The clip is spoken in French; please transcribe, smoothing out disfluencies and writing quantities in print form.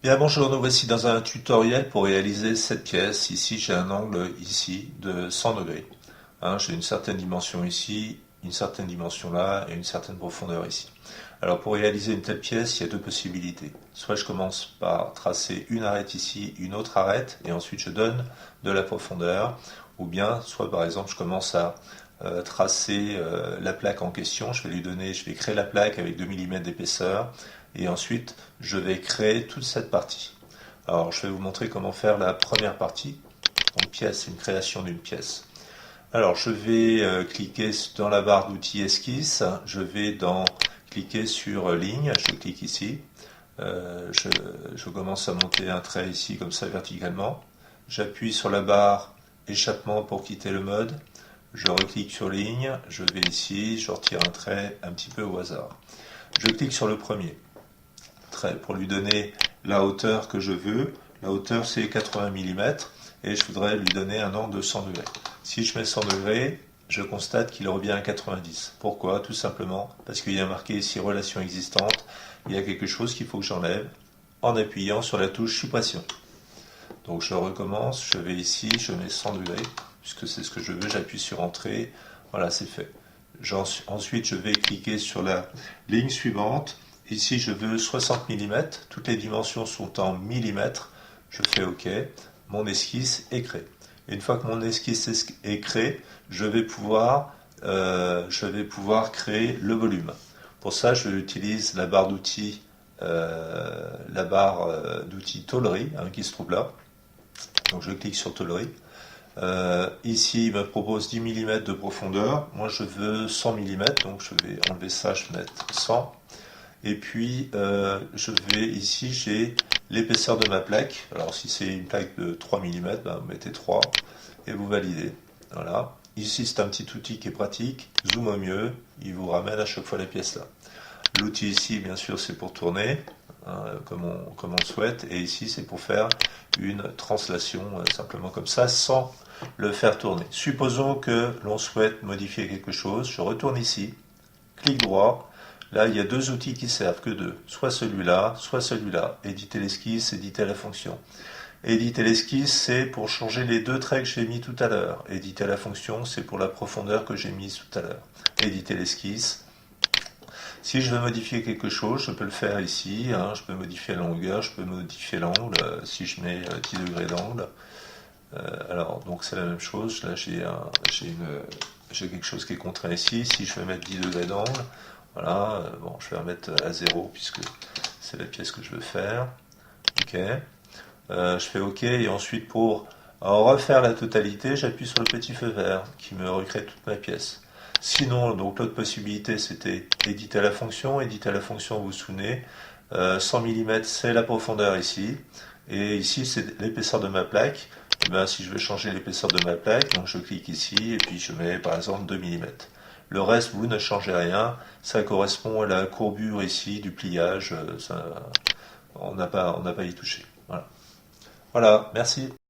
Bien, bonjour, nous voici dans un tutoriel pour réaliser cette pièce. Ici, j'ai un angle ici de 100 degrés. J'ai une certaine dimension ici, une certaine dimension là et une certaine profondeur ici. Alors, pour réaliser une telle pièce, il y a deux possibilités. Soit je commence par tracer une arête ici, une autre arête, et ensuite je donne de la profondeur. Ou bien, soit par exemple, je commence à tracer la plaque en question. Je vais créer la plaque avec 2 mm d'épaisseur. Et ensuite, je vais créer toute cette partie. Alors, je vais vous montrer comment faire la première partie. Donc, pièce, une création d'une pièce. Alors, je vais cliquer dans la barre d'outils esquisse. Je vais cliquer sur ligne. Je clique ici. Je commence à monter un trait ici, comme ça, verticalement. J'appuie sur la barre échappement pour quitter le mode. Je reclique sur ligne. Je vais ici. Je retire un trait un petit peu au hasard. Je clique sur le premier pour lui donner la hauteur que je veux. La hauteur c'est 80 mm et je voudrais lui donner un angle de 100 degrés. Si je mets 100 degrés, je constate qu'il revient à 90. Pourquoi? Tout simplement parce qu'il y a marqué ici relation existante. Il y a quelque chose qu'il faut que j'enlève en appuyant sur la touche suppression. Donc je recommence, je vais ici, je mets 100 degrés puisque c'est ce que je veux, j'appuie sur entrée. Voilà, c'est fait. Ensuite, je vais cliquer sur la ligne suivante. Ici, je veux 60 mm. Toutes les dimensions sont en millimètres. Je fais OK. Mon esquisse est créée. Une fois que mon esquisse est créée, je vais pouvoir créer le volume. Pour ça, j'utilise la barre d'outils, tôlerie qui se trouve là. Donc, je clique sur tôlerie. Ici, il me propose 10 mm de profondeur. Moi, je veux 100 mm, donc je vais enlever ça, je vais mettre 100. Et puis, ici, j'ai l'épaisseur de ma plaque. Alors, si c'est une plaque de 3 mm, vous mettez 3 et vous validez. Voilà. Ici, c'est un petit outil qui est pratique. Zoom au mieux, il vous ramène à chaque fois la pièce là. L'outil ici, bien sûr, c'est pour tourner, comme on le souhaite. Et ici, c'est pour faire une translation, simplement comme ça, sans le faire tourner. Supposons que l'on souhaite modifier quelque chose. Je retourne ici, clic droit. Là, il y a deux outils qui servent, que deux. Soit celui-là, soit celui-là. Éditer l'esquisse, éditer la fonction. Éditer l'esquisse, c'est pour changer les deux traits que j'ai mis tout à l'heure. Éditer la fonction, c'est pour la profondeur que j'ai mise tout à l'heure. Éditer l'esquisse. Si je veux modifier quelque chose, je peux le faire ici. Je peux modifier la longueur, je peux modifier l'angle. Si je mets 10 degrés d'angle. Alors, donc c'est la même chose. Là, j'ai quelque chose qui est contraint ici. Si je veux mettre 10 degrés d'angle, voilà, bon, je vais remettre à 0 puisque c'est la pièce que je veux faire. OK. Je fais OK et ensuite pour refaire la totalité, j'appuie sur le petit feu vert qui me recrée toute ma pièce. Sinon, donc l'autre possibilité c'était éditer la fonction. Éditer la fonction, vous vous souvenez, 100 mm c'est la profondeur ici et ici c'est l'épaisseur de ma plaque. Et bien, si je veux changer l'épaisseur de ma plaque, donc je clique ici et puis je mets par exemple 2 mm. Le reste, vous ne changez rien, ça correspond à la courbure ici du pliage, on n'a pas y touché. Voilà. Voilà, merci.